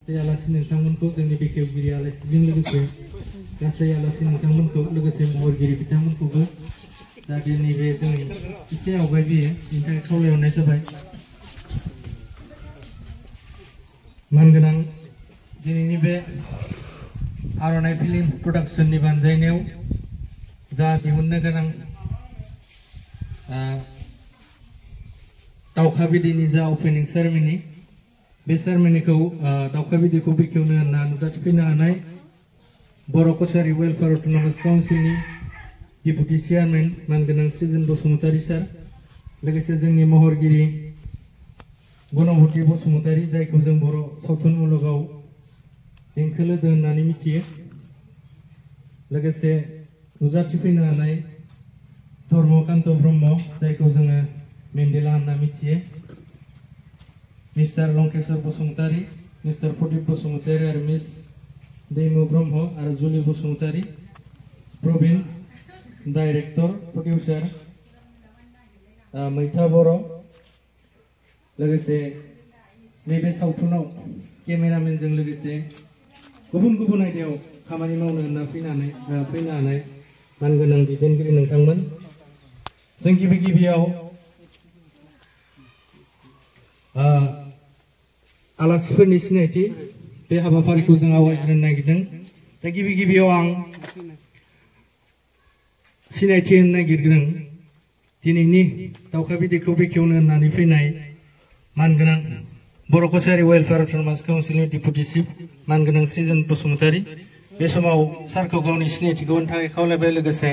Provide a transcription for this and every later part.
आलासि नोंथांमोनखौ जोंनि बेखेवगिरि आलासिजों लोगोसे गासै आलासि नोंथांमोनखौ लोगोसे महरगिरि बिथांमोनखौबो जाहाथे नैबे जों एसे आवगायबोयो बेनि थाखाय खावलायहरनाय जाबाय। मानगोनां दिनैनि बे आर'नाइ फिल्म प्रडाक्शननि बानजायनायाव जा दिहुननो गोनां दावखा बिदैनि जा अपेनिं सेरेमनि बे सेरेमनिखौ दावखा बिदैखौ बेखेवनो होनना नुजाथिफैनो हानाय बर' कछारी वेलफेयार अट'नमास काउन्सिलनि डिपुटि चेयारमेन मानगोनां सृजन बसुमतारी सार, लोगोसे जोंनि महरगिरि गुणवती बसुमतारी, जायखौ जों बर' सावथुन मुलुगाव देंखो लोदो होननानै मिथियो, लोगोसे नुजाथिफैनो हानाय धर्मकान्त ब्रह्म, जायखौ जोङो मेन्डेला होनना मिथियो, मिस्टार लंकेश्वर बसुमतारी, मिस्टार प्रदीप बसुमतारी आरो मिस दैमु ब्रह्म आरो जुलि बसुमतारी, प्रवीण डाइरेक्टर प्रडिउसार मैथा बर', लोगोसे नैबे सावथुनाव केमेरामेनजों लोगोसे गुबुन गुबुन आयदायाव खामानि मावनो होनना फैनो हानाय मानगोनां दैदेनगिरि नोंथांमोन, जों गिबियाव आलासिफोरनि सिनायथि बे हाबाफारिखौ जों आवगायग्रोनो नागिरदों। दा गिबियाव आं सिनायथि होनो नागिरदों दिनैनि दावखा बिदैखौ बेखेवनो होननानै फैनाय मानगोनां बर' कछारी वेलफेयार अट'नमास काउन्सिलनि डिपुटि चिफ मानगोनां सृजन बसुमतारी। बे समाव सारखौ गावनि सिनायथिखौ होनो थाखाय खावलायबाय, लोगोसे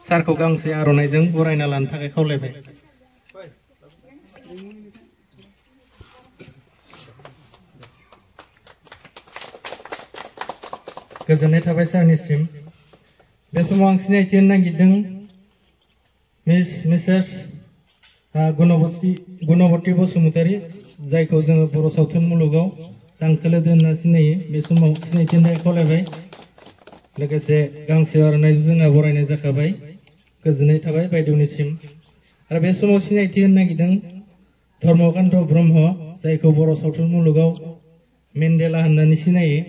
सारखौ गांसे आर'नाइजों बरायना लानो थाखाय खावलायबाय। गोजोननाय थाबाय सारनिसिम। बे समाव आं सिनायथि होनो नागिरदों मिसेस गुणवती बसुमतारी, जायखौ जोङो बर' सावथुन मुलुगाव देंखो लोदो होनना सिनायो। बे समाव सिनायथि होनो थाखाय खावलायबाय, लोगोसे गांसे आर'नाइजों जोंहा बरायनाय जाखाबाय। गोजोननाय थाबाय बायदेवनिसिम। आरो बे समाव सिनायथि होनो नागिरदों धर्मकान्त ब्रह्म, जायखौ बर' सावथुन मुलुगाव मेन्डेला होननानै सिनायो।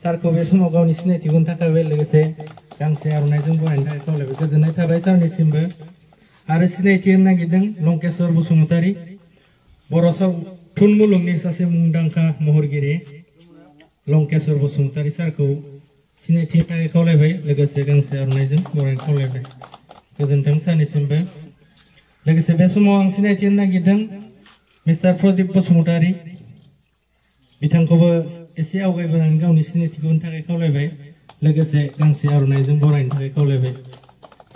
सारखौ बे समाव गावनि सिनायथिखौ होनो थाखाय लोगोसे गांसे आर'नाइजों बरायनो थाखाय खावलायबाय। गोजोननाय थाबाय सारनिसिमबो। आरो सिनायथि होनो नागिरदों लंकेश्वर बसुमतारी, बर' सावथुन मुलुगनि सासे मुंदांखा महरगिरि लंकेश्वर बसुमतारी सारखौ सिनायथि होनो थाखाय खावलायबाय, लोगोसे गांसे आर'नाइजों बरायनो खावलायबाय। गोजोन्थों सारनिसिमबो। लोगोसे बे समाव आं सिनायथि होनो नागिरदों मिस्टार प्रदीप बसुमतारी, बिथांखौबो एसे आवगायबोनानै गावनि सिनायथिखौ होनो थाखाय खावलायबाय, लोगोसे गांसे आर'नाइजों बरायनो थाखाय खावलायबाय।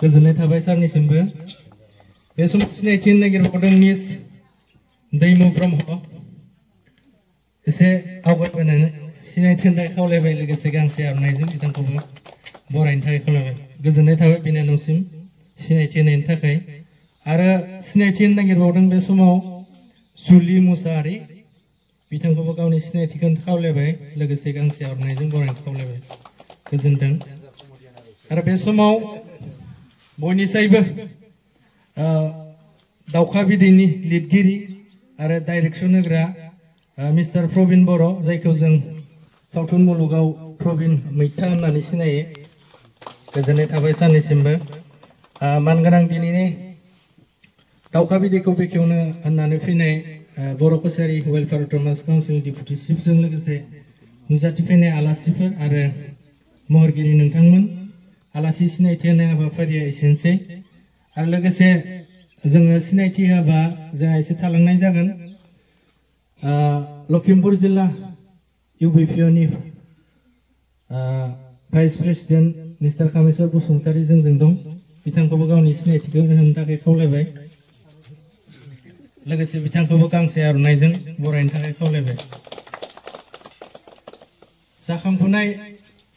गोजोननाय थाबाय सारनिसिमबो। बे समाव सिनायथि होनो नागिरबावदों मिस दैमु ब्रह्म, एसे आवगायबोनानै सिनायथि होनो थाखाय खावलायबाय, लोगोसे गांसे आर'नाइजों बिथांखौबो बरायनो थाखाय खावलायबाय। गोजोननाय थाबाय बिनानावसिम सिनायथि होनायनि थाखाय। आरो सिनायथि होनो नागिरबावदों बे समाव जुलि मुसाहारि, बिथांखौबो गावनि सिनायथिखौ खावलायबाय, लोगोसे गांसे आर'नाइजों बरायनो खावलायबाय। गोजोन्थों। आरो बे समाव बयनिसायबो दावखा बिदैनि लिरगिरि आरो डाइरेक्सन होग्रा मिस्टार प्रवीण बर', जायखौ जों सावथुन मुलुगाव प्रवीण मैथा होननानै सिनायो। गोजोननाय थाबाय सारनिसिमबो। मानगोनां दिनैनि दावखा बिदैखौ बेखेवनो होननानै फैनाय बर' Kachari welfare autonomous council deputy चिफजों लोगोसे नुजाथिफैनाय आलासिफोर आरो महरगिरि नोंथांमोन, आलासि सिनायथि होनाय हाबाफारिया एसेनोसै। आरो लोगोसे जोङो सिनायथि होबा जोंहा एसे थालांनाय जागोन। लखिमपुर जिल्ला UBPOनि vice president mister Kameshwar Basumatary जोंजों दं, बिथांखौबो गावनि सिनायथिखौ होनो थाखाय खावलायबाय, लोगोसे बिथांखौबो गांसे आर'नाइजों बरायनो थाखाय खावलायबाय। जाखांफुनाय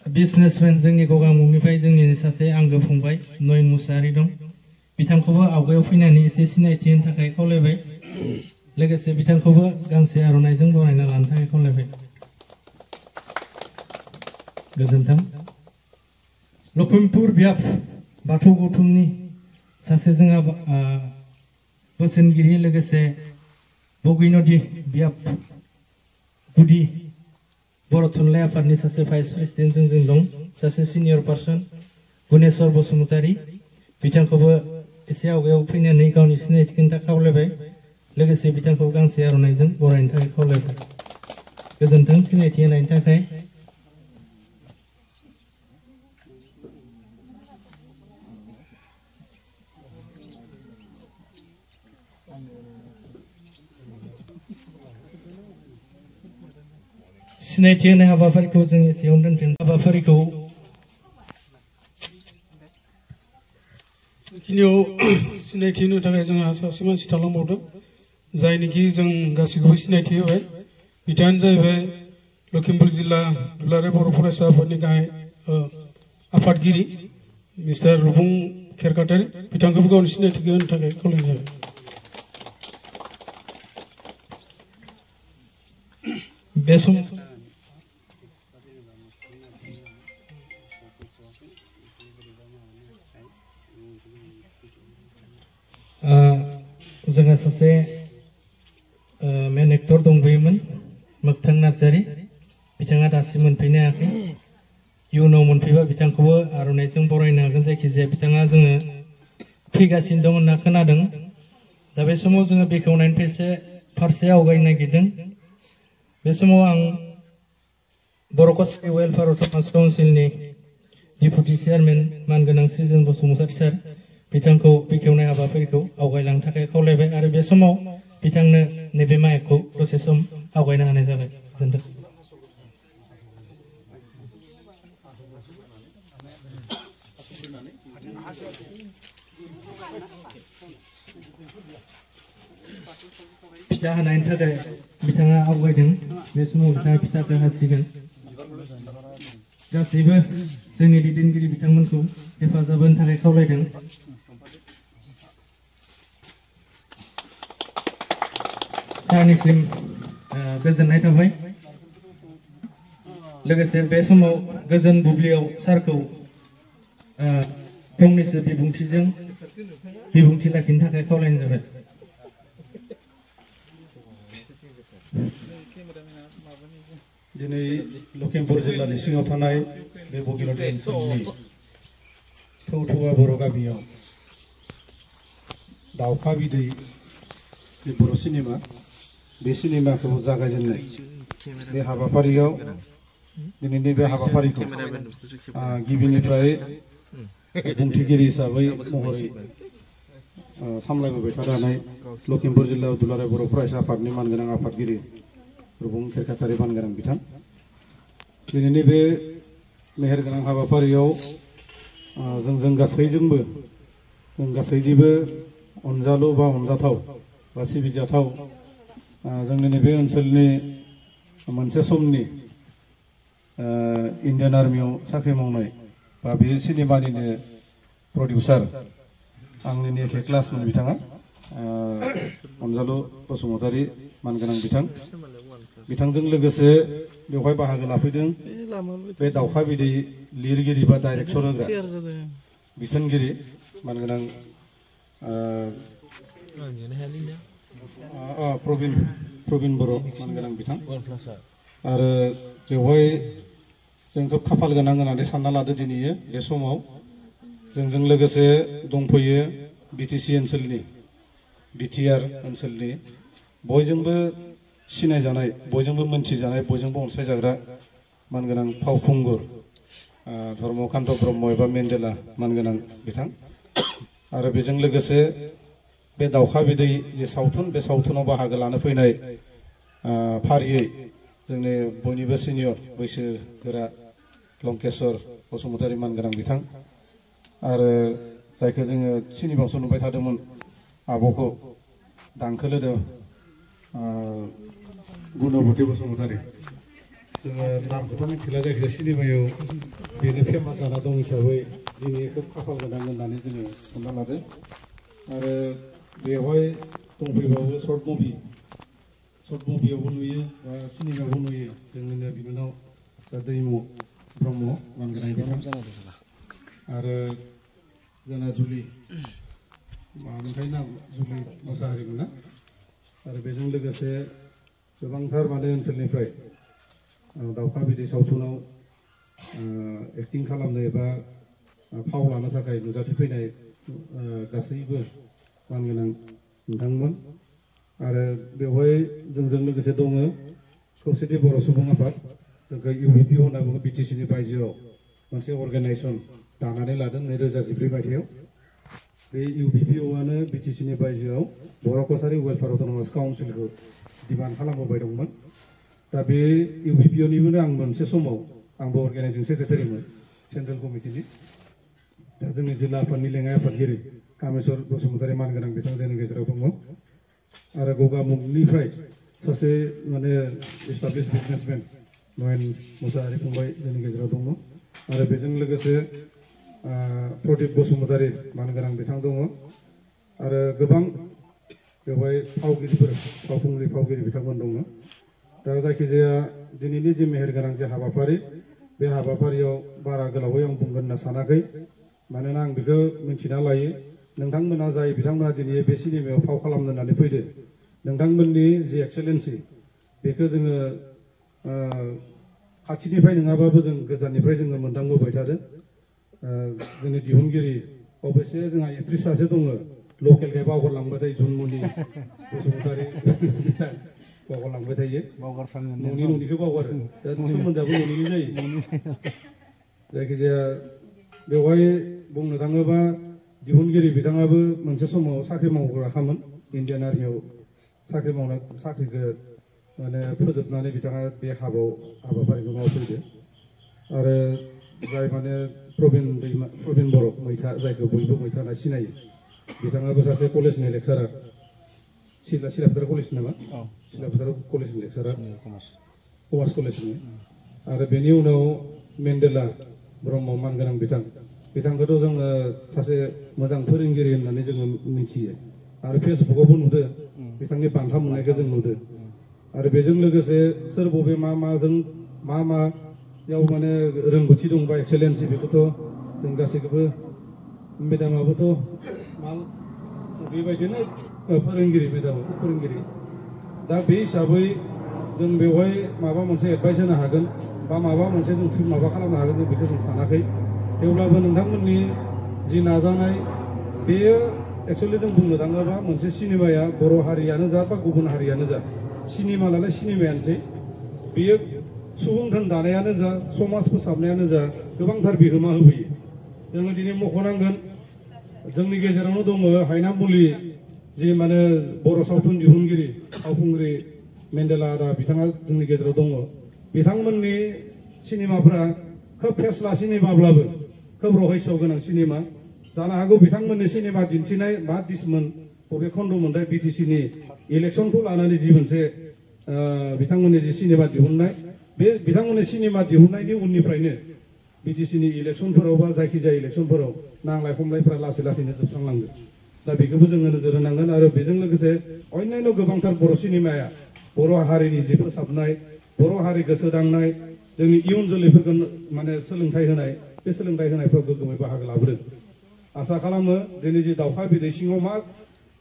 बिजनेसमेन जोंनि गगामुगनिफ्राय जोंनि सासे आंगो फंबाय नयन मुसाहारि दं, बिथांखौबो आवगायाव फैनानै एसे सिनायथि होनो थाखाय खावलायबाय, लोगोसे बिथांखौबो गांसे आर'नाइजों बरायना लानो थाखाय खावलायबाय। गोजोन्थों। लखिमपुर बियाब बाथौ गौथुमनि सासे जोंहा बोसोनगिरि, लोगोसे बगिनदि बियाब गुदि बर' थुनलाइ आफादनि सासे भाइस प्रेसिडेन्ट जों दं सासे सिनियर पार्सन गुनेश्वर बसुमतारी बिथांखौबो एसे आवगायाव फैनानै गावनि सिनायथिनि थाखाय खावलायबाय लोगोसे बिथांखौ गांसे आर'नाइजों बरायनो थाखाय खावलायबाय गोजोन्थों सिनायथि होनायनि थाखाय सिनायथि होनाय हाबाफारिखौ जों एसेयावनो दोनथों हाबाफारिखौ बेखिनियाव सिनायथि होनो थाखाय जोंहा सासे मानसि थालांबावदों जायनिखि जों गासैखौबो सिनायथि होबाय बिथाङानो जाहैबाय लखिमपुर जिल्ला दुलाराय बर' फरायसा आफादनि गाहाय आफादगिरि मिस्टार रुबुं खेरखातारि बिथांखौबो गावनि सिनायथिखौ होनो थाखाय खावलायनाय जाबाय बे सम जोंहा सासे मेन एक्टर दंबोयोमोन मोगथां नार्जारी बिथाङा दासिम मोनफैनो हायाखै इयुनाव मोनफैबा बिथांखौबो आर'नाइजों बरायनो हागोन जायखिजाया बिथाङा जोङो फैगासिनो दं होनना खोनादों दा बे समाव जोङो बेखेवनायनि फारसे आवगायनो नागिरदों बे समाव आं बर' कसारि वेलफेयार अथ'नमास काउन्सिलनि डिपुटि चेयारमेन मानगोनां श्रीजोन बसुमतारी सार बिथांखौ बेखेवनाय हाबाफारिखौ आवगायलांनो थाखाय खावलायबाय आरो बे समाव बिथांनो नैबे माइकखौ दसे सम आवगायनो होनाय जाबाय गोजोन्थों फिथा होनायनि थाखाय बिथाङा आवगायदों बे समाव बिथाङा फिथाखौ हासिगोन गासैबो जोंनि दैदेनगिरि बिथांमोनखौ हेफाजाब होनो थाखाय खावलायदों सारनिसिम गोजोननाय थाबाय लोगोसे बे समाव गोजोन बुब्लियाव सारखौ फंनैसो बिबुंथि लाखिनो थाखाय खावलायनाय जाबाय दिनै लखिमपुर जिल्लानि सिङाव थानाय बे बगिलदी ओनसोलनि थौथुवा बर' गामियाव दाउखा बिदै जे बर' सिनेमा बे सिनेमाखौ जागायजेननाय बे हाबाफारियाव दिनैनि बे हाबाफारिखौ गिबिनिफ्राय बुंथिगिरि हिसाबै महरै सामलायबोबाय थानाय लखिमपुर जिल्ला दुलाराय बर' फरायसा आफादनि मानगोनां आफादगिरि रुबुं खेरखातारि मानगोनां बिथां दिनैनि बे मेहेरगोनां हाबाफारियाव जों गासैनिबो अनजालु बा अनजाथाव बा सिबिजाथाव जोंनि नैबे ओनसोलनि मोनसे समनि इन्डियान आर्मियाव साख्रि मावनाय बा बे सिनेमानिनो प्रडिउसार आंनिनो एखे क्लासमोन बिथाङा अनजालु बसुमतारी मानगोनां बिथांजों लोगोसे बेवहाय बाहागो लाफैदों बे दाउखा बिदै लिरगिरि बा डाइरेक्सन होग्रा बिथोनगिरि मानगोनां प्रबिन बर' मानगोनां बिथां आरो बेवहाय जों खोब खाफाल गोनां होननानै सानना लादो दिनैयो बे समाव जोंजों लोगोसे दंफैयो बिटिसि ओनसोलनि बिटिआर ओनसोलनि बयजोंबो सिनायजानाय बयजोंबो मोनथिजानाय बयजोंबो अनसायजाग्रा मानगोनां फावखुंगुर धर्मकान्त ब्रह्म एबा मेन्डेला मानगोनां बिथां आरो बेजों लोगोसे बे दाउखा बिदै जे सावथुन बे सावथुनाव बाहागो लानो फैनाय फारियै जोंनि बयनिबो सिनियर बैसोगोरा लंकेश्वर बसुमतारी मानगोनां बिथां आरो जायखौ जोङो सिनेमायावसो नुबाय थादोंमोन आब'खौ दांखोलोदो गुणबती बसुमतारी जोङो नामखौथ' मिथिला जायखिजाया सिनेमायाव बेनो फेमास जाना दं हिसाबै दिनै खोब खाफाल गोनां होननानै जोङो सानना लादो आरो बेवहाय दंफैबावो सर्ट मुभियावबो नुयो बा सिनेमायावबो नुयो जोंनिनो बिनानाव जा दैमु ब्रह्म मानगोनां बिथां आरो जोंना जुलि मामोनथाय नाम जुलि मोसाहारिमोन ना आरो बेजों लोगोसे गोबांथार माने ओनसोलनिफ्राय दावखा बिदै सावथुनाव एक्टिं खालामनो एबा फाव लानो थाखाय नुजाथिफैनाय गासैबो मानगोनां नोंथांमोन आरो बेवहाय जोंजों लोगोसे दङ खौसेथि बर' सुबुं आफाद जोंखौ इउबिपिअ होनना बुङो बिटिसिनि बायजोआव मोनसे अर्गानाइजेसन दानानै लादों 2014 मायथाइयाव बे इउबिपिअआनो बिटिसिनि बायजोआव बर' कसारि वेलफेयार अट'नमास काउन्सिलखौ डिमान्ड खालामबोबाय दंमोन दा बे इउबिपिअनिबो आं मोनसे समाव आंबो अर्गानाइजिं सेक्रेटारिमोन सेन्ट्रेल कमिटिनि दा जोंनि जिल्ला आफादनि लेङाइ आफादगिरि कामेश्वर बसुमतारी मानगोनां बिथां जोंनि गेजेराव दङ आरो गगामुगनिफ्राय सासे माने एस्टाब्लिश बिजनेसमेन नयन मुसाहारि फंबाय जोंनि गेजेराव दङ आरो बेजों लोगोसे प्रदीप बसुमतारी मानगोनां बिथां दङ आरो गोबां बेवहाय फावगिरिफोर फावखुंग्रि फावगिरि बिथांमोन दङ दा जायखिजाया दिनैनि जि मेहेरगोनां जे हाबाफारि बे हाबाफारियाव बारा गोलावै आं बुंगोन होनना सानाखै मानोना आं बेखौ मिन्थिना लायो नोंथांमोना जाय बिथांमोना दिनै बे सिनेमायाव फाव खालामनो होननानै फैदो नोंथांमोननि जि एक्सेलेन्सि बेखौ जोङो खाथिनिफ्राय नङाबाबो जों गोजाननिफ्राय जोङो मोनदांबोबाय थादों जोंनि दिहुनगिरि अबयसे जोंहा एक्ट्रिस सासे दङ लकेलखाय बावगारलांबाय जुनमनि बसुमतारी बावगारलांबाय थायो न'निखौ बावगारो दा सोमोन्दोआबो न'निनो जायो जायखिजाया बेवहाय बुंनो थाङोबा दिहुनगिरि बिथाङाबो मोनसे समाव साख्रि मावग्राखामोन इन्डियान आर्मियाव साख्रिखौ माने फोजोबनानै बिथाङा बे हाबाफारिखौ मावफैदो आरो जाय माने प्रबिन बर' मैथा जायखौ बयबो मैथा होनना सिनायो बिथाङाबो सासे कलेजनि लेक्सारार सिलाफोथार कलेज नामा सिलाफोथार कलेजनि लेक्सारार कमार्स कलेजनि आरो बेनि उनाव मेन्डेला ब्रह्म मानगोनां बिथांखौथ' जोङो सासे मोजां फोरोंगिरि होननानै जोङो मिथियो आरो फेसबुकआवबो नुदों बिथांनि बान्था मोननायखौ जों नुदों आरो बेजों लोगोसे सोर बबे मायाव माने रोंगौथि दंबा एक्सेलेन्सि बेखौथ' जों गासैखौबो मेदामाबोथ' बेबायदिनो मेदामाबो फोरोंगिरि दा बे हिसाबै जों बेवहाय माबा मोनसे एडभाइस होनो हागोन बा माबा मोनसे जों माबा खालामनो हागोन जों बेखौ जों सानाखै थेवब्लाबो नोंथांमोननि जि नाजानाय बेयो एक्सुवेलि जों बुंनो थाङोबा मोनसे सिनेमाया बर' हारियानो जा बा गुबुन हारियानो जा सिनेमा नालाय सिनेमायानोसै बेयो सुबुं धोन दानायानो जा समाज फोसाबनायानो जा गोबांथार बिहोमा होबोयो जोङो दिनै मख'नांगोन जोंनि गेजेरावनो दङ हायना मुलि जि माने बर' सावथुन दिहुनगिरि फावखुंग्रि मेन्डेला आदा बिथाङा जोंनि गेजेराव दङ बिथांमोननि सिनेमाफोरा खोब फेस्ला सिनेमाब्लाबो खोब रहस्य गोनां सिनेमा जानो हागौ बिथांमोननि सिनेमा दिन्थिनाय मा दिसमोन बबे खन्द'मोनथाय बिटिसिनि इलेक्सनखौ लानानै जि मोनसे बिथांमोननि जि सिनेमा दिहुननाय बे बिथांमोननि सिनेमा दिहुननायनि उननिफ्रायनो बिटिसिनि इलेक्सनफोराव बा जायखिजाया इलेक्सनफोराव नांलाय खमलायफ्रा लासै लासैनो जोबस्रांलांगोन दा बेखौबो जोङो नोजोर होनांगोन आरो बेजों लोगोसे अन्यान्य गोबांथार बर' सिनेमाया बर' हारिनि जि फोसाबनाय बर' हारिखौ सोदांनाय जोंनि इयुन जोलैफोरखौ माने सोलोंथाइ होनाय बे सोलोंथाइ होनायफ्राव गोग्गोमै बाहागो लाबोदों आसा खालामो दिनै जि दावखा बिदै सिङाव मा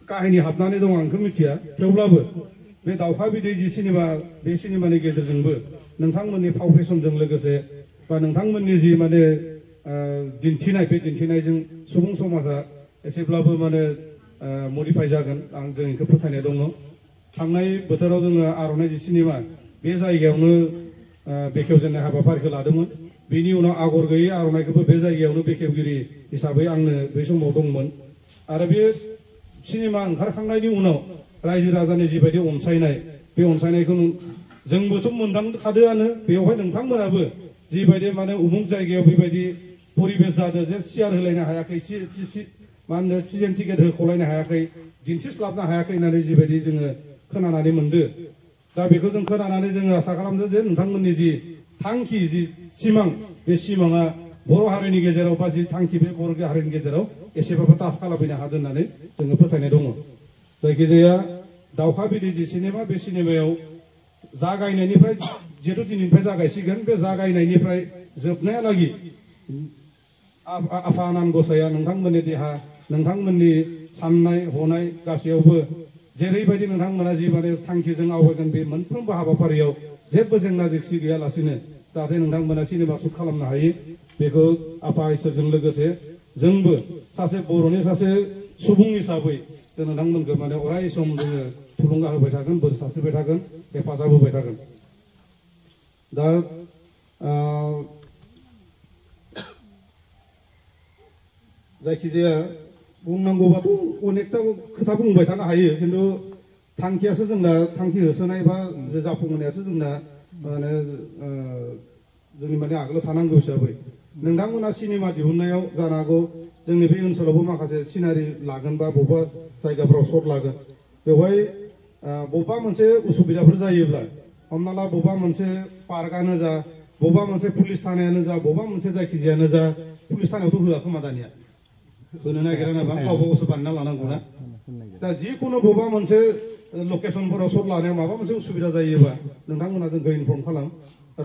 काहिनी हाबनानै दं आं बेखौ मिथिया थेवब्लाबो बे दावखा बिदै जि सिनेमा बे सिनेमानि गेजेरजोंबो नोंथांमोननि फाव फेसनजों लोगोसे बा नोंथांमोननि जि माने दिन्थिनाय बे दिन्थिनायजों सुबुं समाजा एसेब्लाबो माने मडिफाइ जागोन आं जों बेखौ फोथायनाय दङ थांनाय बोथोराव जोङो आर'नाइ जि सिनेमा बे जायगायावनो बेखेवजेननाय हाबाफारिखौ लादोंमोन बेनि उनाव आगर गैयै आर'नाइखौबो बे जायगायावनो बेखेवगिरि हिसाबै आंनो बै समाव दंमोन आरो बे सिनेमा ओंखारखांनायनि उनाव रायजो राजानि जिबायदि अनसायनाय बे अनसायनायखौ जोंबोथ' मोनदांखादोआनो बेवहाय नोंथांमोनाबो जिबायदि माने उमुक जायगायाव बेबायदि परिबेस जादों जे सियार होलायनो हायाखै मा होनो सिजन टिकेट होख'लायनो हायाखै दिन्थिस्लाबनो हायाखै होननानै जिबायदि जोङो खोनानानै मोनदों दा बेखौ जों खोनानानै जोङो आसा खालामदों जे नोंथांमोननि जि थांखि जि सिमां बे सिमाङा बर' हारिनि गेजेराव बा जि थांखि बे बर' हारिनि गेजेराव एसेबाबो टाच खालामफैनो हागोन होननानै जोङो फोथायनाय दङ जायखिजाया दावखा बिदै जि सिनेमा बे सिनेमायाव जागायनायनिफ्राय जिहेतु दिनैनिफ्राय जागायसिगोन बे जागायनायनिफ्राय जोबनायालागि आफा आनान गसाया नोंथांमोननि देहा नोंथांमोननि साननाय हनाय गासैयावबो जेरैबायदि नोंथांमोना जि माने थांखिजों आवगायगोन बे मोनफ्रोमबो हाबाफारियाव जेबो जेंना जेंसि गैयालासिनो जाहाथे नोंथांमोना सिनेमा शुट खालामनो हायो बेखौ आफा इसोरजों लोगोसे जोंबो सासे बर'नि सासे सुबुं हिसाबै जों नोंथांमोनखौ माने अराय सम जोङो थुलुंगा होबाय थागोन बोर सारस्रिबाय थागोन हेफाजाब होबाय थागोन दा जायखिजाया बुंनांगौबाथ' अनेकथा खोथा बुंबाय थानो हायो खिन्थु थांखियासो जोंना थांखि होसोनाय बा जाफुंहोनायासो जोंना माने जोंनि माने आगोलाव थानांगौ हिसाबै नोंथांमोना सिनेमा दिहुननायाव जानो हागौ जोंनि बे ओनसोलावबो माखासे सिनारि लागोन बा बबेबा जायगाफ्राव शट लागोन बेवहाय बबेबा मोनसे उसुबिदाफोर जायोब्ला हमना ला बबेबा मोनसे पार्कआनो जा बबेबा मोनसे पुलिस थानायानो जा बबेबा मोनसे जायखिजायानो जा पुलिस थानायावथ' होआ खोमा दानिया होनो नागिरा नामा गावबा गावसो बानायना लानांगौ ना दा जिखुनु बबेबा मोनसे लकेसनफोराव शट लानायाव माबा मोनसे उसुबिदा जायोबा नोंथांमोना जोंखौ इनफर्म खालाम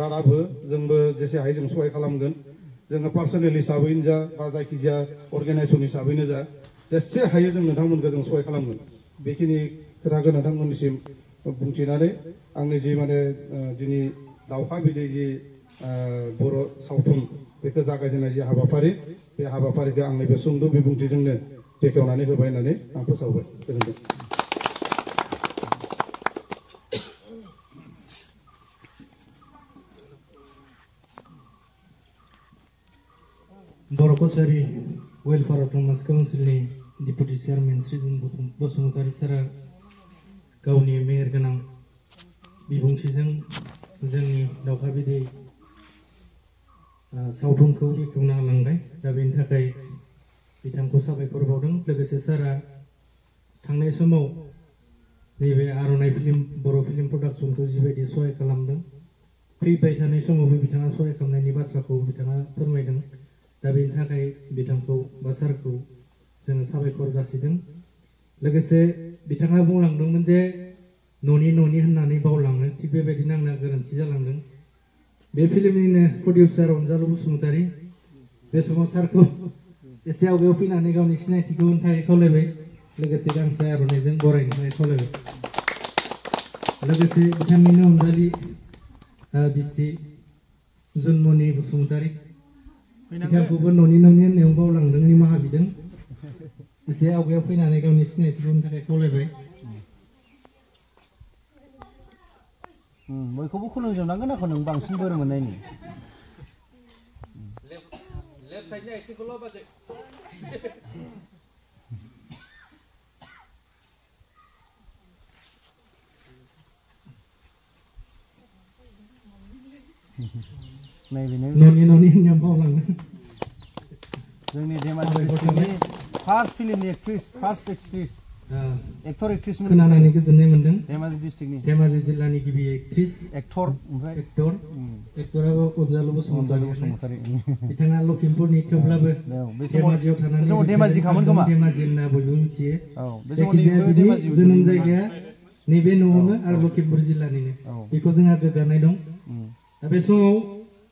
रादाब हो जोंबो जेसे हायो जों सहाय खालामगोन जोङो पार्सनेल हिसाबैनो जा बा जायखिजाया अर्गेनाइजेसन हिसाबैनो जा जेसे हायो जों नोंथांमोनखौ जों सहाय खालामगोन बेखिनि खोथाखौ नोंथांमोननिसिम बुंथिनानै आंनि जि माने दिनै दावखा बिदै जि बर' सावथुन बेखौ जागायजेननाय जि हाबाफारि बे हाबाफारिखौ आंनि बे सुंद' बिबुंथिजोंनो बेखेवनानै होबाय होननानै आं फोसावबाय गोजोनथों बर' कसारि वेलफेयार अट'नमास काउन्सिलनि डिपुटि चेयारमेन श्रीजन बसुमतारी सारा गावनि मेहेर गोनां बिबुंथिजों जोंनि दावखा बिदै सावथुनखौ बेखेवना होलांबाय दा बेनि थाखाय बिथांखौ साबायखर बावदों लोगोसे सारा थांनाय समाव नैबे आर'नाइ फिल्म बर' फिल्म प्रडाक्सनखौ जिबायदि सहाय खालामदों फैबाय थानाय समावबो बिथाङा सहाय खालामनायनि बाथ्राखौ बिथाङा फोरमायदों दा बेनि थाखाय बिथांखौ बा सारखौ जोङो साबायखर जासिदों लोगोसे बिथाङा बुंलांदोंमोन जे न'नि होननानै बावलाङो थिग बेबायदिनो आंना गोरोन्थि जालांदों बे फिल्मनिनो प्रडिउसार अनजालु बसुमतारी बे समाव सारखौ एसे आवगायाव फैनानै गावनि सिनायथिखौ होनो थाखाय खावलायबाय लोगोसे गांसे आर'नाइजों बरायनो थाखाय खावलायबाय लोगोसे बिथांनिनो अनजालि बिसि जुनमनि बसुमतारी बिथांखौबो न'नि होननायाव बावलांदों निमाहा बिदों एसे आवगायाव फैनानै गावनि सिनायथिखौ होनो थाखाय खावलायबाय बयखौबो खुलुमजोबनांगोन आखौ नों बांसिन बोर मोननायनि लेफ्ट साइडनि आथिंखौल' बाजै न'नि होननायाव बावलांदों जोंनि धेमाजि डिस्ट्रिक्टनि फार्स्ट फिल्मनि फार्स्ट एक्टर एक्ट्रिस खोनानानै गोजोननाय मोनदों धेमाजि डिस्ट्रिक्टनि धेमाजि जिल्लानि गिबि एक्टर ओमफ्राय एक्टराबो अनजालु बसुमतारी बिथाङा लखिमपुरनि थेवब्लाबो धेमाजियाव थानानै धेमाजिखामोन खोमा धेमाजि होनना बयबो मिथियो जायखिजाया बिनि जोनोम जायगाया नैबे न'आवनो आरो लखिमपुर जिल्लानिनो बेखौ जोंहा गोग्गानाय दं दा बे समाव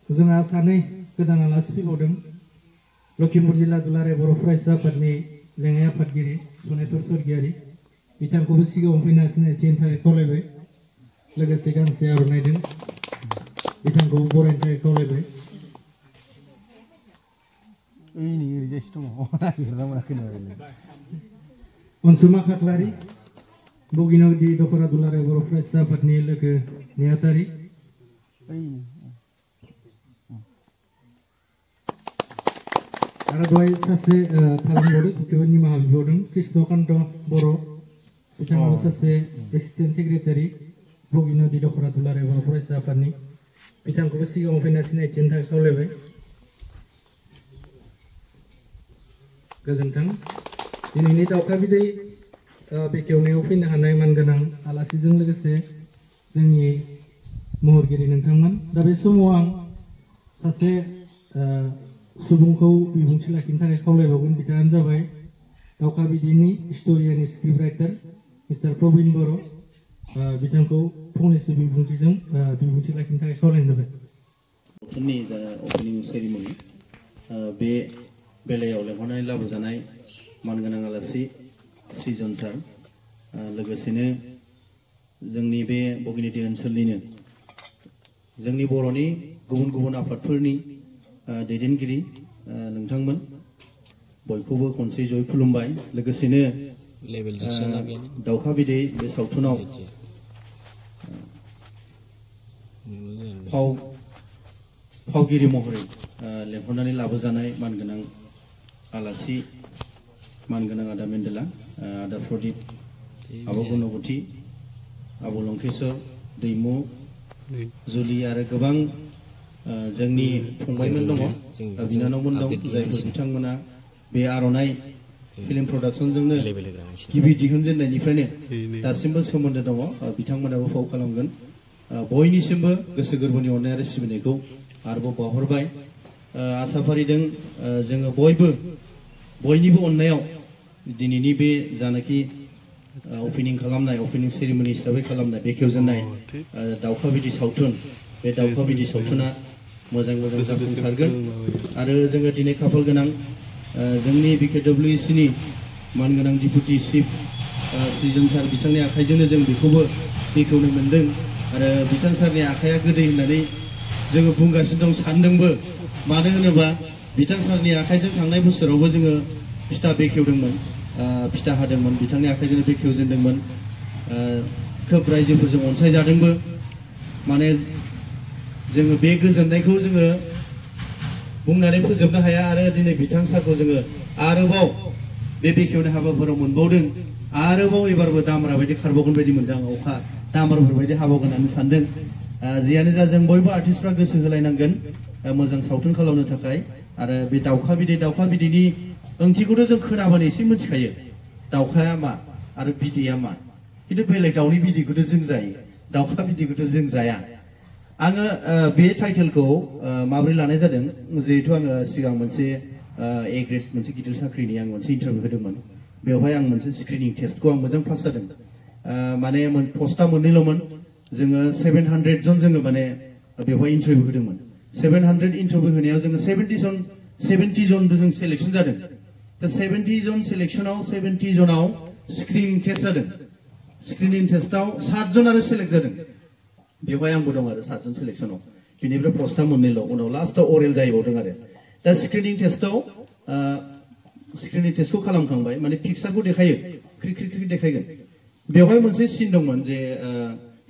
जोंहा सानै गोदान आलासि फैबावदों लखिमपुर जिल्ला दुलाराय बर' फरायसा आफादनि लेङाइ आफादगिरि सनेतर स्वर्गियारि बिथांखौबो सिगाङाव फैना सिनायथि होनो थाखाय खावलायबाय लोगोसे गांसे आर'नाइजों बिथांखौ बरायनो थाखाय खावलायबाय अनसुमा खाख्लारि बगिनदि दख'रा दुलाराय बर' फरायसा आफादनि लोगो नेहाथारि आरो दहाय सासे थालांबावदों बेखौबो निमाहा बिबावदों कृष्णकान्त बर' बिथाङाबो सासे एसिस्टेन्ट सेक्रेटारि बगिनदि दख'रा दुलाराय बर' फरायसा आफादनि बिथांखौबो सिगाङाव फैना सिनायथि होनो थाखाय खावलायबाय गोजोन्थों दिनैनि दावखा बिदै बेखेवनायाव फैनो हानाय मानगोनां आलासिजों लोगोसे जोंनि महरगिरि नोंथांमोन दा बे समाव आं सासे सुबुंखौ बिबुंथि लाखिनो थाखाय खावलायबावगोन बिथाङानो जाबाय दावखा बिदैनि हिस्ट'रियानि स्क्रिप्ट राइटार मिस्टार प्रबिन बर' बिथांखौ फंनैसो बिबुंथिजों बिबुंथि लाखिनो थाखाय खावलायनाय जाबाय सावथुननि जा अपेनिं सेरिमनि बे बेलायाव लेंहरनानै लाबोजानाय मानगोनां आलासि सृजन सार लोगोसेनो जोंनि बे बगिनिटि ओनसोलनिनो जोंनि बर'नि गुबुन गुबुन आफादफोरनि दैदेनगिरि नोंथांमोन बयखौबो खनसे जयै खुलुमबाय। लोगोसेनो दाउखा बिदै बे सावथुनाव फावगिरि महरै लेंहरनानै लाबोजानाय मानगोनां आलासि मानगोनां आदा मेन्देला, आदा प्रदीप, आब' गुणबती, आब' लंकेश्वर, दैमु, जुलि आरो गोबां जोंनि फंबायमोन दङ, बिनानावमोन दं, जायफोर बिथांमोना बे आर'नाइ फिल्म प्रडाक्शनजोंनो गिबि दिहुनजेननायनिफ्रायनो दासिमबो सोमोन्दो दङ। बिथांमोनाबो फाव खालामगोन। बयनिसिमबो गोसो गोरबोनि अननाय आरो सिबिनायखौ आरोबाव बावहरबाय। आसा फारिदों जोङो बयनिबो अननायाव दिनैनि बे जानाखि अपेनिं खालामनाय, अपेनिं सेरेमनि हिसाबै खालामनाय बेखेवजेननाय दाउखा बिदै सावथुन, बे दाउखा बिदै सावथुना मोजां जाफुंसारगोन। आरो जोङो दिनै खाफाल गोनां जोंनि BKWC मानगोनां डिपुटि चिफ सृजन सार बिथांनि आखाइजोंनो जों बेखौबो बेखेवनो मोन्दों। आरो बिथां सारनि आखाइया गोदै होननानै जोङो बुंगासिनो दं, सानदोंबो। मानो होनोबा बिथां सारनि आखाइजों थांनाय बोसोरावबो जोङो फिथा बेखेवदोंमोन, फिथा हादोंमोन, बिथांनि आखाइजोंनो बेखेवजेनदोंमोन। खोब रायजोफोरजों अनसायजादोंबो। माने जोङो बे गोजोननायखौ जोङो बुंनानै फोजोबनो हाया। आरो दिनै बिथां सारखौ जोङो आरोबाव बे बेखेवनाय हाबाफोराव मोनबावदों। आरोबाव एबारबो दामरा बायदि खारबावगोन बायदि मोनदों आं, अखा दामराफोर बायदि हाबावगोन होननानै सानदों। जियानो जा जों बयबो आर्टिस्टफ्रा गोसो होलायनांगोन मोजां सावथुन खालामनो थाखाय। आरो बे दाउखा बिदैनि ओंथिखौथ' जों खोनाबानो एसे मिथिखायो, दाउखाया मा आरो बिदैया मा। खिन्थु बेलेग दाउनि बिदैखौथ' जों जायो, दाउखा बिदैखौथ' जों जाया। आङो बे टाइटेलखौ माबोरै लानाय जादों, जिहेथु आङो सिगां मोनसे ए ग्रेड मोनसे गिदिर साख्रिनि आं मोनसे इन्टारभिउ होदोंमोन। बेवहाय आं मोनसे स्क्रिनिं टेस्टखौ आं मोजां पास जादों। माने पस्टआ मोननैल'मोन। जोङो 700 जन जोङो माने बेवहाय इन्टारभिउ होदोंमोन। 700 इन्टारभिउ होनायाव जोङो 70 जन जों सेलेक्शन जादों। दा 70 जन सेलेक्शनाव 70 जनाव स्क्रिनिं टेस्ट जादों। स्क्रिनिं टेस्टआव 7 जन आरो सेलेक्ट जादों। बेवहाय आंबो दं आरो 7 जन सेलेक्शनाव। बिनिफ्राय पस्टआ मोननैल', उनाव लास्टआव अरेल जाहैबावदों आरो। दा स्क्रिनिं टेस्टखौ खालामखांबाय, माने पिक्सारखौ देखायो, ख्रि देखायगोन। बेवहाय मोनसे सिन दंमोन जे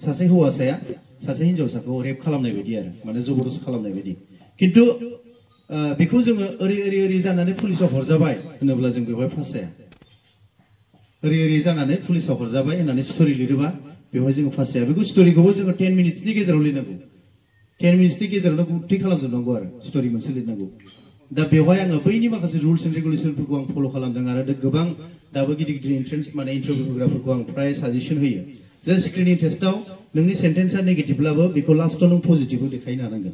सासे हौवासाया सासे हिनजावसाखौ रेप खालामनाय बायदि आरो, माने जबरदस्त खालामनाय बायदि। खिन्थु बेखौ जोङो ओरै जानानै पुलिसाव हरजाबाय होनोब्ला जों बेवहाय पास जाया। ओरै जानानै पुलिसाव हरजाबाय होननानै स्ट'रि लिरोबा बेवहाय जोङो पास जाया। बेखौ स्ट'रिखौबो जोङो 10 मिनिट्सनि गेजेराव लिरनांगौ। 10 मिनिट्सनि गेजेरावनो गुथै खालामजोबनांगौ आरो स्ट'रि मोनसे लिरनांगौ। दा बेवहाय आङो बैनि माखासे रुल्स एन्ड रेगुलेसनफोरखौ आं फल' खालामदों। आरो गोबां दाबो गिदिर एन्ट्रेन्स माने इन्टारभिउ होग्राफोरखौ आं फ्राय साजेसन होयो जे स्क्रिनिं टेस्टआव नोंनि सेन्टेन्सआ नेगेटिभब्लाबो बेखौ लास्टआव नों पजिटिभआव देखायनो हानांगोन।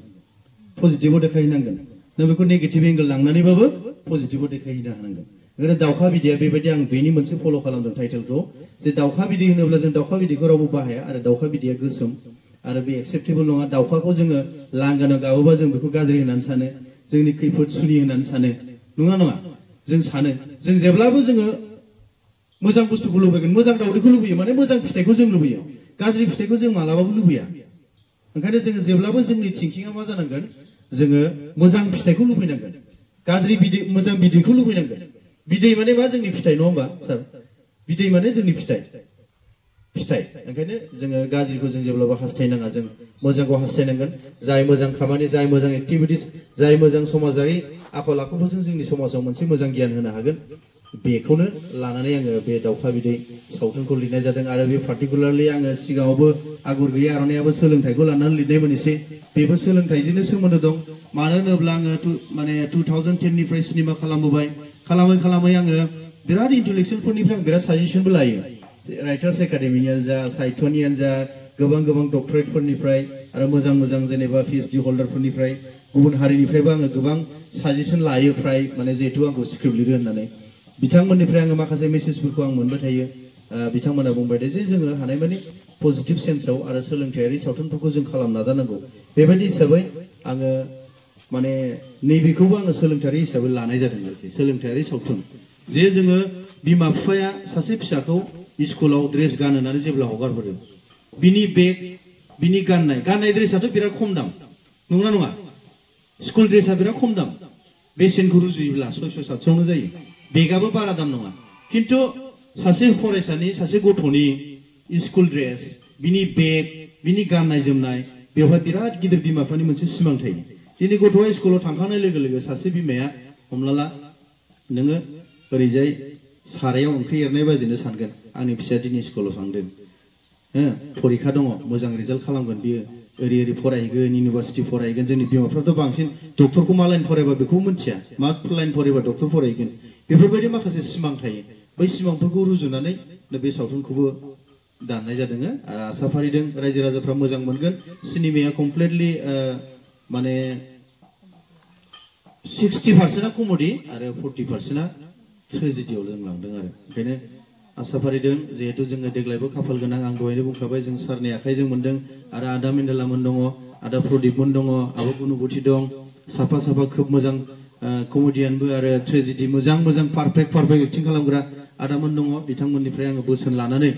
पजिटिभआव देखायहैनांगोन। नों बेखौ नेगेटिभ एंगल लांनानैबाबो पजिटिभआव देखायहैनो हानांगोन। ओंखायनो दाउखा बिदैया बेबायदि आं बेनि मोनसे फल' खालामदों टाइटेलखौ, जे दाउखा बिदै होनोब्ला जों दाउखा बिदैखौ रावबो बाहाया। आरो दाउखा बिदैया गोसोम आरो बे एक्सेप्टेबल नङा। दाउखाखौ जोङो लांगानाव गाबोबा जों बेखौ गाज्रि होननानै सानो, जोंनि खैफोद सुनि होननानै सानो। नङा जों सानो, जों जेब्लाबो जोङो मोजां बुस्थुखौ लुबैगोन, मोजां दाउदैखौ लुबैयो, माने मोजां फिथाइखौ जों लुबैयो, गाज्रि फिथाइखौ जों मालाबाबो लुबैया। ओंखायनो जोङो जेब्लाबो जोंनि थिंकिंआ मा जानांगोन, जोङो मोजां फिथाइखौ लुबैनांगोन, गाज्रि बिदै मोजां बिदैखौ लुबैनांगोन। बिदै माने मा, जोंनि फिथाइ नङा होमबा सार? बिदै माने जोंनि फिथाइ। ओंखायनो जोङो गाज्रिखौ जों जेब्लाबो हास्थायनाङा, जों मोजांखौ हास्थायनांगोन। जाय मोजां खामानि, जाय मोजां एक्टिभिटिस, जाय मोजां समाजारि आखल आखुफोरजों जोंनि समाजाव मोनसे मोजां गियान होनो हागोन, बेखौनो लानानै आङो बे दाउखा बिदै सावथुनखौ लिरनाय जादों। आरो बे पार्टिकुलारलि आङो सिगाङावबो आगर गैयै आर'नाइयाबो सोलोंथाइखौ लानानै लिरनायमोन एसे। बेबो सोलोंथाइजोंनो सोमोन्दो दं। मानो होनोब्ला आङो 2010 निफ्राय सिनेमा खालामबोबाय। खालामै आङो बिराद इन्टेलेक्सुयेलफोरनिफ्राय आं बिराद साजेसनबो लायो। राइटार्स एकाडेमिनियानो जा, साहित्यनियानो जा, गोबां डक्टरेटफोरनिफ्राय आरो मोजां जेनेबा PhD हल्डारफोरनिफ्राय, गुबुन हारिनिफ्रायबो आङो गोबां साजेसन लायो फ्राय, माने जिहेतु आंखौ स्क्रिप्ट लिरो होननानै। बिथांमोननिफ्राय आङो माखासे मेसेजफोरखौ आं मोनबाय थायो। बिथांमोना बुंबाय जे जोङो हानायमानि पजिटिभ सेन्सआव आरो सोलोंथायारि सावथुनफोरखौ जों खालामनो नाजानांगौ। बेबायदि हिसाबै आङो माने नैबेखौबो आङो सोलोंथायारि हिसाबै लानाय जादों आरोखि। सोलोंथायारि सावथुन जे जोङो बिमा बिफाया सासे फिसाखौ स्कुलाव ड्रेस गानहोनानै जेब्ला हगारहरो बिनि बेग बिनि गाननाय ड्रेसाथ' बिराद खम दाम नंगौना नङा स्कुल ड्रेसा बिराद खम दाम बेसेनखौ रुजुयोब्ला 600-700 जायो बेगाबो बारा दाम नङा खिन्थु सासे फरायसानि सासे गथ'नि स्कुल ड्रेस बिनि बेग बिनि गाननाय जोमनाय बेवहाय बिराद गिदिर बिमाफोरनि मोनसे सिमां थायो दिनै गथ'आ स्कुलाव थांखांनाय लोगो लोगो सासे बिमाया हमना ला नोङो ओरैजाय सारायाव ओंख्रि एरनाय बाजिनो सानगोन आंनि फिसाया दिनै स्कुलाव थांदों परीक्षा दङ मोजां रिजाल्ट खालामगोन बियो ओरै फरायहैगोन इउनिभार्सिटि फरायहैगोन जोंनि बिमाफ्राथ' बांसिन डक्टरखौ मा लाइन फरायबा बेखौ मिथिया मा लाइन फरायबा डक्टर फरायहैगोन बेफोरबायदि माखासे सिमां थायो बै सिमांफोरखौ रुजुनानै बे सावथुनखौबो दाननाय जादों आसा फारिदों रायजो राजाफ्रा मोजां मोनगोन सिनेमाया कमप्लिटलि माने 60% कमेडि आरो 40% ट्रेजेडियाव जों लांदों आरो ओंखायनो आसा फारिदों जिहेतु जोङो देग्लायबो खाफाल गोनां आं दहायनो बुंखाबाय जों सारनि आखाइजों मोनदों आरो आदा मेन्देलामोन दङ आदा प्रदीपमोन दङ आब' गुनुबथि दं साफा खोब मोजां कमेडियानबो आरो ट्रेजेडि मोजां पारफेक्ट एक्टिं खालामग्रा आदामोन दङ बिथांमोननिफ्राय आङो बोसोन लानानै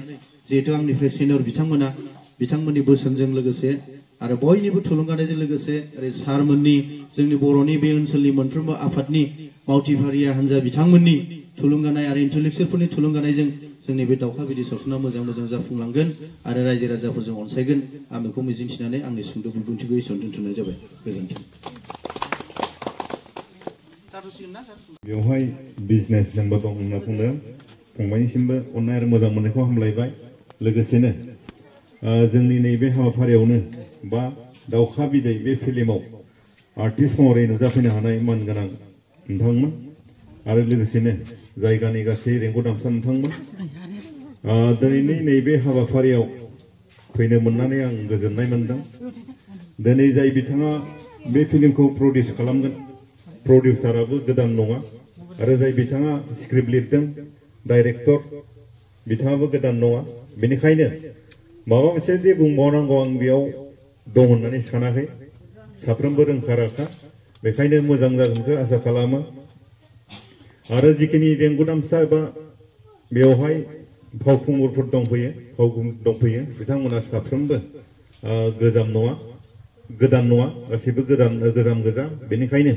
जिहेतु आंनिफ्राय सिनियर बिथांमोना बिथांमोननि बोसोनजों लोगोसे आरो बयनिबो थुलुंगानायजों लोगोसे ओरै सारमोननि जोंनि बर'नि बे ओनसोलनि मोनफ्रोमबो आफादनि मावथिफारिया हान्जा बिथांमोननि थुलुंगानाय आरो इन्टेलेक्सुयेलफोरनि थुलुंगानायजों जोंनि बे दावखा बिदै सावथुना मोजां जाफुंलांगोन आरो रायजो राजाफोरजों अनसायगोन आं बेखौ मिजिंथिनानै आंनि सुंद' बिबुंथिखौ एसेयावनो दोनथ'नाय जाबाय गोजोन्थों बेवहाय बिजनेस लोंबा दं होनना बुंदों फंबायनिसिमबो अननाय आरो मोजां मोननायखौ हामलायबाय लोगोसेनो जोंनि नैबे हाबाफारियावनो बा दावखा बिदै बे फिल्माव आर्टिस्ट महरै नुजाफैनो हानाय मानगोनां नोंथांमोन आरो लोगोसेनो जायगानि गासै रेंग' दामसा नोंथांमोन दिनैनि नैबे हाबाफारियाव फैनो मोननानै आं गोजोननाय मोनदों दिनै जाय बिथाङा बे फिल्मखौ प्रडिउस खालामगोन प्रडिउसाराबो गोदान नङा आरो जाय बिथाङा स्क्रिप्ट लिरदों डाइरेक्टर बिथाङाबो गोदान नङा बेनिखायनो माबा मोनसे जे बुंबावनांगौ आं बेयाव दं होननानै सानाखै साफ्रोमबो रोंखा राखा बेखायनो मोजां जागोनखौ आसा खालामो आरो जिखिनि रेंग' दामसा एबा बेवहाय फावखुंगुरफोर दंफैयो बिथांमोना साफ्रोमबो गोदान नङा गासैबो गोजाम गोजा बेनिखायनो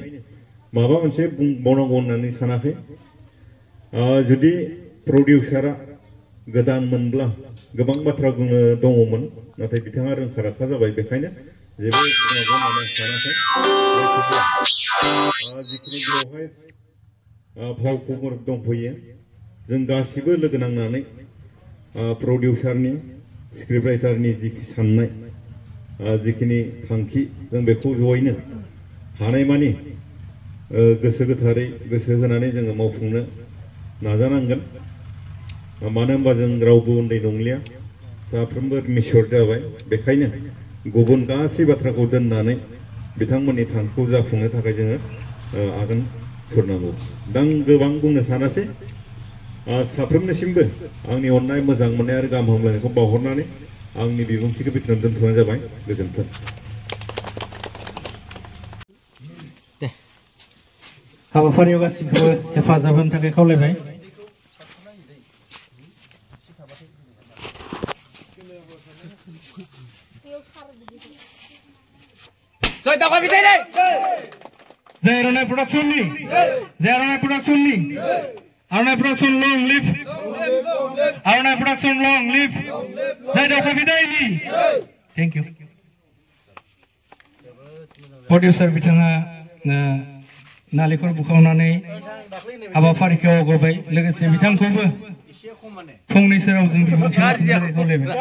माबा मोनसे बुंबावनांगौ होननानै सानाखै जुदि प्रडिउसारा गोदान मोनब्ला गोबां बाथ्रा बुंनो दङमोन नाथाय बिथाङा रोंखा राखा जाबाय बेखायनो जेबो बुंनांगौ होननानै सानाखै जिखिनि बेवहाय फावखुंगुर दंफैयो जों गासिबो लोगो नांनानै प्रडिउसारनि स्क्रिप्ट राइटारनि जिखि साननाय जिखिनि थांखि जों बेखौ जयैनो हानायमानि गोसो गोथारै गोसो होनानै जोङो मावफुंनो नाजानांगोन मानो होनबा जों रावबो उन्दै नंलिया साफ्रोमबो मिसर जाबाय बेखायनो गुबुन गासै बाथ्राखौ दोननानै बिथांमोननि थांखिखौ जाफुंनो थाखाय जोङो आगान सुरनांगौ दा आं गोबां बुंनो सानासै साफ्रोमनिसिमबो आंनि अननाय मोजां मोननाय आरो गाहाम हामलायनायखौ बावहरनानै आंनि बिबुंथिखौ बेखिनियावनो दोनथ'नाय जाबाय गोजोन्थों हाबाफारियाव गासिबो हेफाजाब होनो थाखाय खावलायबाय जय दावखा बिदै जय आर'नाइ प्रडाक्सननि आर'नाइ प्रडाक्सन लं लिभ आर'नाइ प्रडाक्सन लं लिभ जय दावखा बिदैनि थेंक इउ प्रडिउसार बिथाङा नालेंखर बुखावनानै हाबाफारिखौ आवगायबाय लोगोसे बिथांखौबो फंनैसो रावजों बिबुंथि खावलायबाय